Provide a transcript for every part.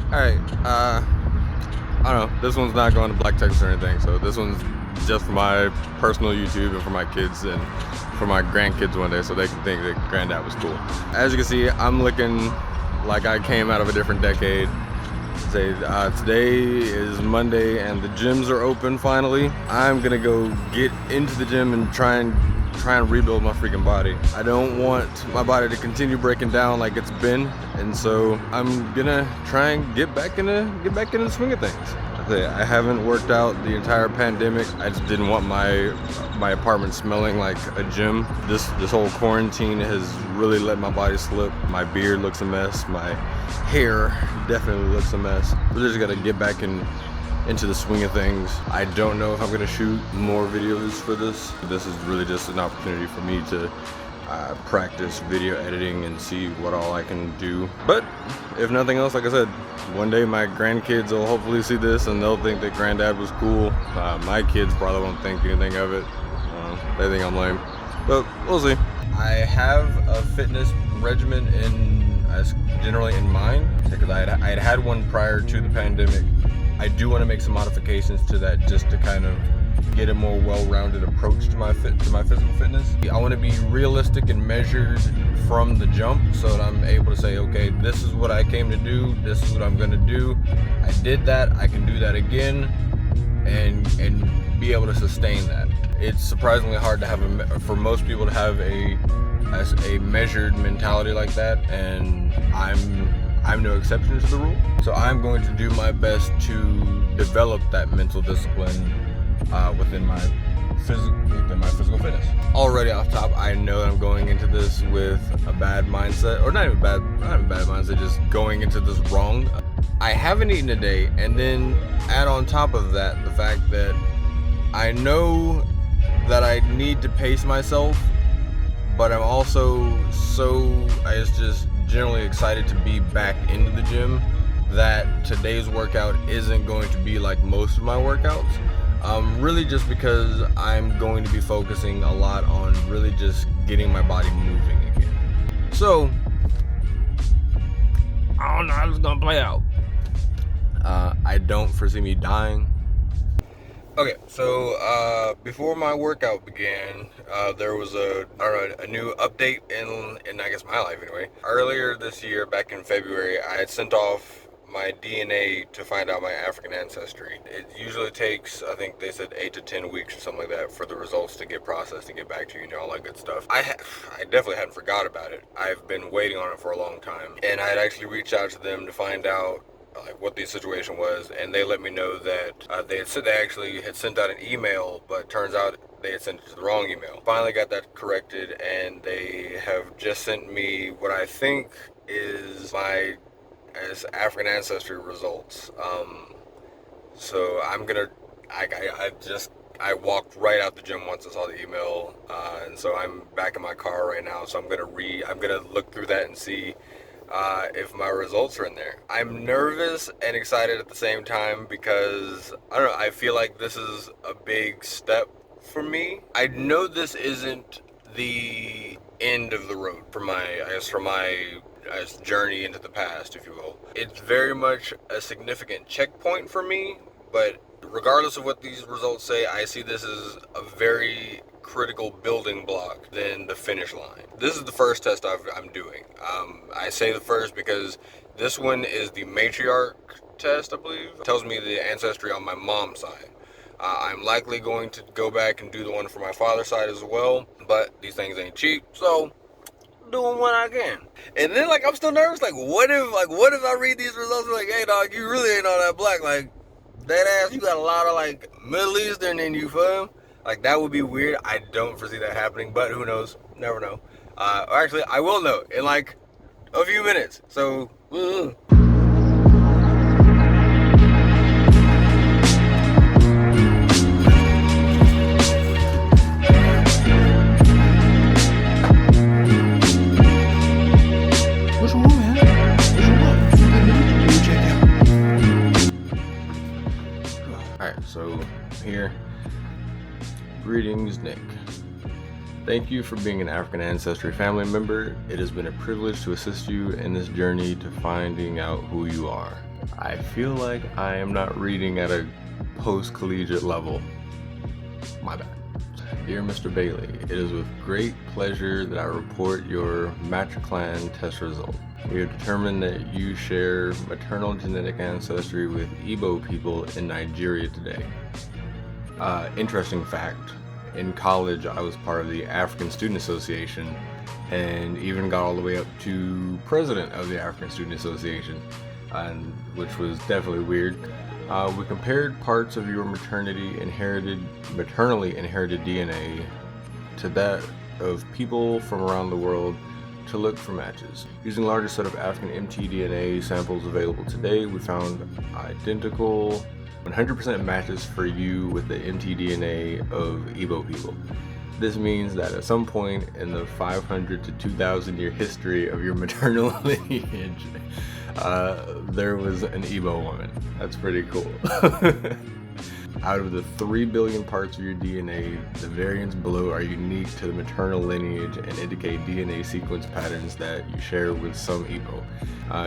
Alright, I don't know. This one's not going to black text or anything, so this one's just for my personal YouTube and for my kids and for my grandkids one day so they can think that granddad was cool. As you can see, I'm looking like I came out of a different decade. Today is Monday and the gyms are open finally. I'm gonna go get into the gym and try and rebuild my freaking body. I don't want my body to continue breaking down like it's been, and so I'm gonna try and get back in the swing of things. I haven't worked out the entire pandemic. I just didn't want my apartment smelling like a gym. This whole quarantine has really let my body slip. My beard looks a mess. My hair definitely looks a mess. We're just gonna get back into the swing of things. I don't know if I'm gonna shoot more videos for this. This is really just an opportunity for me to practice video editing and see what all I can do. But if nothing else, like I said, one day my grandkids will hopefully see this and they'll think that granddad was cool. My kids probably won't think anything of it. They think I'm lame, but we'll see. I have a fitness regimen generally in mind because I had one prior to the pandemic. I do want to make some modifications to that just to kind of get a more well-rounded approach to my physical fitness. I want to be realistic and measured from the jump so that I'm able to say, okay, this is what I came to do, this is what I'm going to do. I did that, I can do that again, and be able to sustain that. It's surprisingly hard to have for most people to have a measured mentality like that, and I'm no exception to the rule. So I'm going to do my best to develop that mental discipline within my physical fitness. Already off top, I know that I'm going into this with a bad mindset, or not even a bad mindset, just going into this wrong. I haven't eaten today, and then add on top of that the fact that I know that I need to pace myself, but I'm also just generally excited to be back into the gym that today's workout isn't going to be like most of my workouts. Really just because I'm going to be focusing a lot on really just getting my body moving again. So, I don't know how this is gonna play out. I don't foresee me dying. Okay, so before my workout began, there was a new update in I guess my life anyway. Earlier this year, back in February, I had sent off my DNA to find out my African ancestry. It usually takes, I think they said 8 to 10 weeks or something like that for the results to get processed and get back to you, all that good stuff. I definitely hadn't forgot about it. I've been waiting on it for a long time, and I had actually reached out to them to find out what the situation was, and they let me know that they actually had sent out an email, but turns out they had sent it to the wrong email. Finally got that corrected, and they have just sent me what I think is my African ancestry results. So I'm gonna, I walked right out the gym once I saw the email, and so I'm back in my car right now. So I'm gonna look through that and see if my results are in there. I'm nervous and excited at the same time because I don't know. I feel like this is a big step for me. I know this isn't the end of the road for my journey into the past, if you will. It's very much a significant checkpoint for me, but regardless of what these results say, I see this as a very critical building block than the finish line. This is the first test I'm doing. I say the first because this one is the matriarch test, I believe. It tells me the ancestry on my mom's side. I'm likely going to go back and do the one for my father's side as well, but these things ain't cheap, so doing what I can. And then I'm still nervous, what if I read these results and hey dog, you really ain't all that black, that ass, you got a lot of Middle Eastern in you, fam. That would be weird. I don't foresee that happening, but who knows? Never know. Actually, I will know in a few minutes. So, What's wrong, man? What's wrong? You got minutes to do a checkout. alright, so here. Greetings, Nick. Thank you for being an African Ancestry family member. It has been a privilege to assist you in this journey to finding out who you are. I feel like I am not reading at a post-collegiate level. My bad. Dear Mr. Bailey, it is with great pleasure that I report your matriclan test result. We have determined that you share maternal genetic ancestry with Igbo people in Nigeria today. Interesting fact, in college I was part of the African Student Association and even got all the way up to president of the African Student Association, which was definitely weird. We compared parts of your maternally inherited DNA to that of people from around the world to look for matches. Using the largest set of African mtDNA samples available today, we found identical 100% matches for you with the mtDNA of Igbo people. This means that at some point in the 500 to 2,000 year history of your maternal lineage, there was an Igbo woman. That's pretty cool. Out of the 3 billion parts of your DNA, the variants below are unique to the maternal lineage and indicate DNA sequence patterns that you share with some Igbo.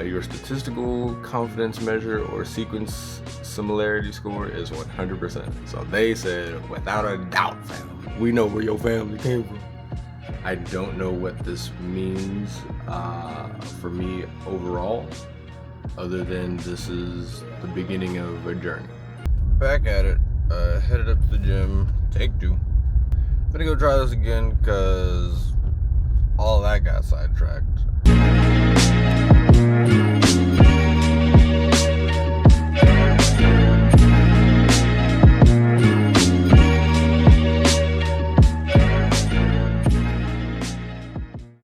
Your statistical confidence measure or sequence similarity score is 100%. So they said, without a doubt, fam, we know where your family came from. I don't know what this means for me overall, other than this is the beginning of a journey. Back at it, headed up to the gym, take 2. Gonna go try this again because all that got sidetracked.